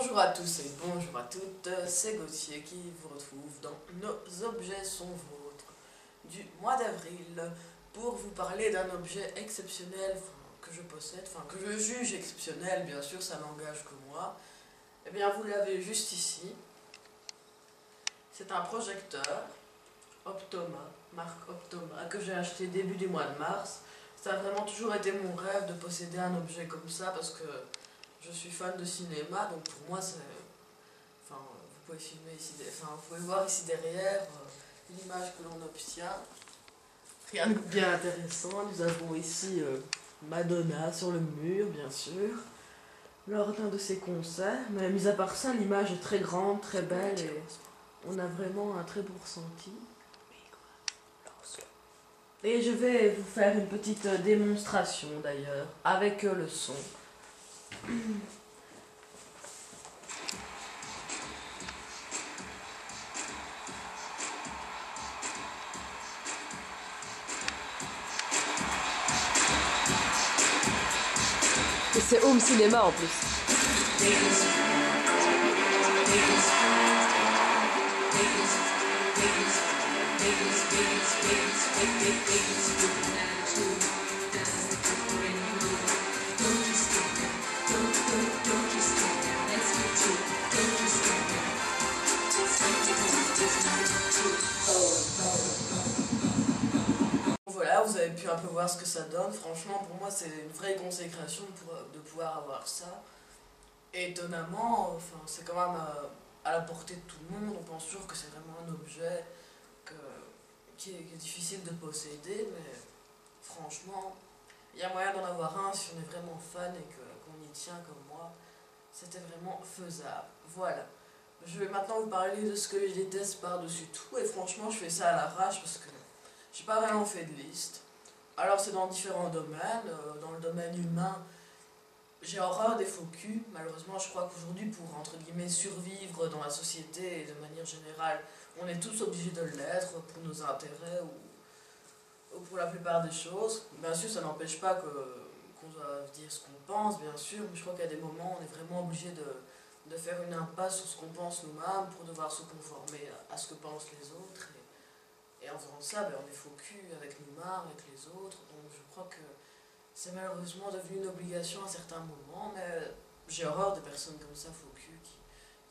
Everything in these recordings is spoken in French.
Bonjour à tous et bonjour à toutes, c'est Gauthier qui vous retrouve dans Nos objets sont vôtres du mois d'avril pour vous parler d'un objet exceptionnel que je possède, que je juge exceptionnel, bien sûr ça n'engage que moi. Eh bien vous l'avez juste ici, c'est un projecteur Optoma, marque Optoma, que j'ai acheté début du mois de mars. Ça a vraiment toujours été mon rêve de posséder un objet comme ça parce que je suis fan de cinéma, donc pour moi c'est... vous pouvez filmer ici, vous pouvez voir ici derrière l'image que l'on obtient. Rien de bien intéressant, nous avons ici Madonna sur le mur, bien sûr, lors d'un de ses concerts. Mais mis à part ça, l'image est très grande, très belle et on a vraiment un très beau ressenti. Et je vais vous faire une petite démonstration d'ailleurs, avec le son. Et c'est home cinéma en plus. Voilà, vous avez pu un peu voir ce que ça donne. Franchement, pour moi, c'est une vraie consécration de pouvoir avoir ça. Et étonnamment, c'est quand même à la portée de tout le monde. On pense toujours que c'est vraiment un objet qui est difficile de posséder, mais franchement, il y a moyen d'en avoir un si on est vraiment fan et qu'on y tient comme moi. C'était vraiment faisable. Voilà. Je vais maintenant vous parler de ce que je déteste par-dessus tout. Et franchement, je fais ça à l'arrache parce que j'ai pas vraiment fait de liste. Alors c'est dans différents domaines. Dans le domaine humain, j'ai horreur des faux culs. Malheureusement, je crois qu'aujourd'hui, pour entre guillemets survivre dans la société et de manière générale, on est tous obligés de l'être pour nos intérêts ou pour la plupart des choses. Bien sûr, ça n'empêche pas qu'on doit dire ce qu'on pense, bien sûr, mais je crois qu'à des moments, on est vraiment obligé de faire une impasse sur ce qu'on pense nous-mêmes pour devoir se conformer à ce que pensent les autres. Et en faisant ça, on est faux cul avec nous-mêmes, avec les autres. Donc je crois que c'est malheureusement devenu une obligation à certains moments, mais j'ai horreur des personnes comme ça, faux cul,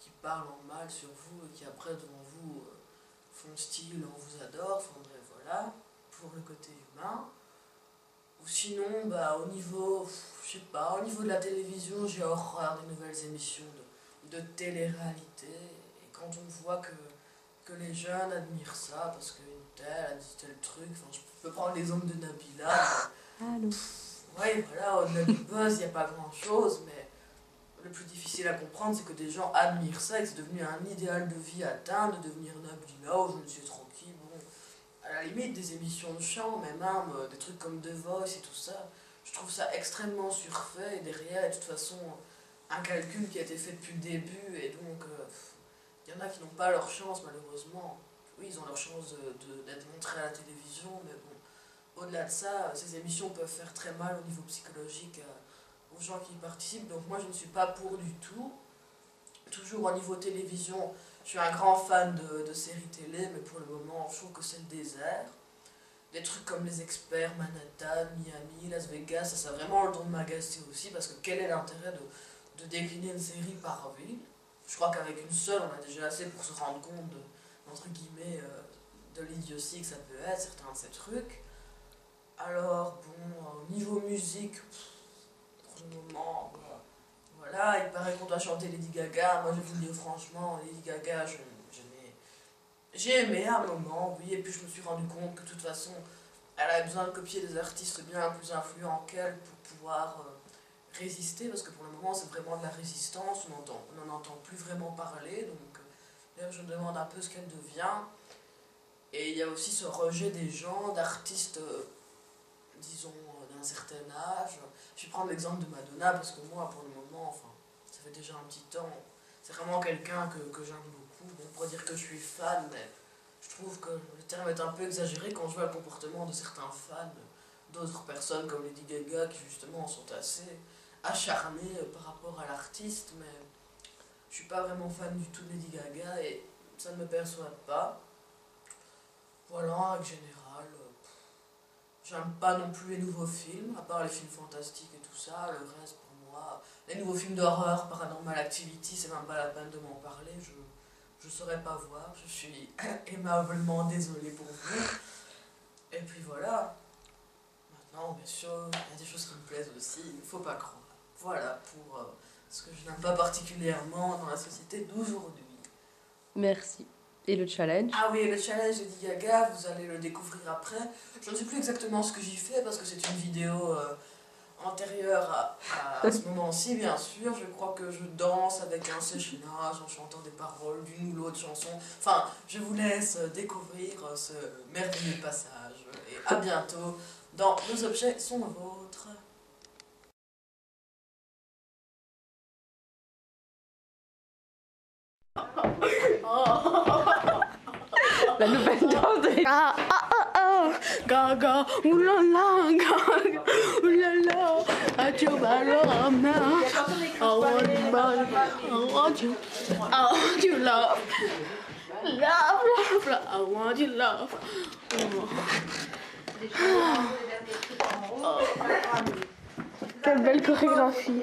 qui parlent en mal sur vous et qui après devant vous font style, on vous adore, enfin bref, voilà, pour le côté humain. Ou sinon, au niveau, je sais pas, au niveau de la télévision, j'ai horreur des nouvelles émissions de télé-réalité. Et quand on voit que les jeunes admirent ça, parce qu'une telle a dit tel truc, je peux prendre l'exemple de Nabila. Allô. Oui, voilà, au-delà du buzz, il n'y a pas grand-chose, mais le plus difficile à comprendre, c'est que des gens admirent ça et que c'est devenu un idéal de vie atteint, de devenir Nabila, ou je ne suis tranquille, bon. À la limite, des émissions de chant, mais même des trucs comme The Voice et tout ça, je trouve ça extrêmement surfait, et derrière, il y a de toute façon un calcul qui a été fait depuis le début, et donc, il y en a qui n'ont pas leur chance, malheureusement. Oui, ils ont leur chance d'être montrés à la télévision, mais bon, au-delà de ça, ces émissions peuvent faire très mal au niveau psychologique aux gens qui y participent, donc moi je ne suis pas pour du tout. Toujours au niveau télévision, je suis un grand fan de séries télé, mais pour le moment, je trouve que c'est le désert. Des trucs comme Les Experts, Manhattan, Miami, Las Vegas, ça a vraiment le don de m'agacer aussi, parce que quel est l'intérêt de décliner une série par ville? Je crois qu'avec une seule, on a déjà assez pour se rendre compte, entre guillemets, de l'idiotie que ça peut être, certains de ces trucs. Alors, bon, au niveau musique, pour le moment, voilà, il paraît qu'on doit chanter Lady Gaga. Moi, je vais vous le dire franchement, Lady Gaga, j'ai aimé à un moment, oui, et puis je me suis rendu compte que de toute façon, elle avait besoin de copier des artistes bien plus influents qu'elle pour pouvoir résister, parce que pour le moment, c'est vraiment de la résistance, on n'en entend plus vraiment parler, donc d'ailleurs, je me demande un peu ce qu'elle devient. Et il y a aussi ce rejet des gens, d'artistes, disons, d'un certain âge. Je vais prendre l'exemple de Madonna, parce que moi, pour le moment, ça fait déjà un petit temps, c'est vraiment quelqu'un que j'aime beaucoup. On pourrait dire que je suis fan, mais je trouve que le terme est un peu exagéré quand je vois le comportement de certains fans, d'autres personnes comme Lady Gaga, qui justement sont assez acharnées par rapport à l'artiste, mais je suis pas vraiment fan du tout de Lady Gaga et ça ne me persuade pas. Voilà, en règle générale, j'aime pas non plus les nouveaux films, à part les films fantastiques et tout ça. Le reste, pour moi, les nouveaux films d'horreur, Paranormal Activity, c'est même pas la peine de m'en parler. Je saurais pas voir, je suis aimablement désolée pour vous. Et puis voilà. Maintenant, bien sûr, il y a des choses qui me plaisent aussi, il ne faut pas croire. Voilà pour ce que je n'aime pas particulièrement dans la société d'aujourd'hui. Merci. Et le challenge? Ah oui, le challenge Lady Gaga, vous allez le découvrir après. Je ne sais plus exactement ce que j'y fais parce que c'est une vidéo antérieure à ce moment-ci, bien sûr. Je crois que je danse avec un sèche-linge en chantant des paroles d'une ou l'autre chanson. Enfin, je vous laisse découvrir ce merveilleux passage. Et à bientôt dans Nos objets sont vôtres. La nouvelle danse de... Ah ah ah ah, Gaga, oulala, Gaga, oulala, Achubaloma. I want you love, love, love, love. I want you love. Quelle belle chorégraphie.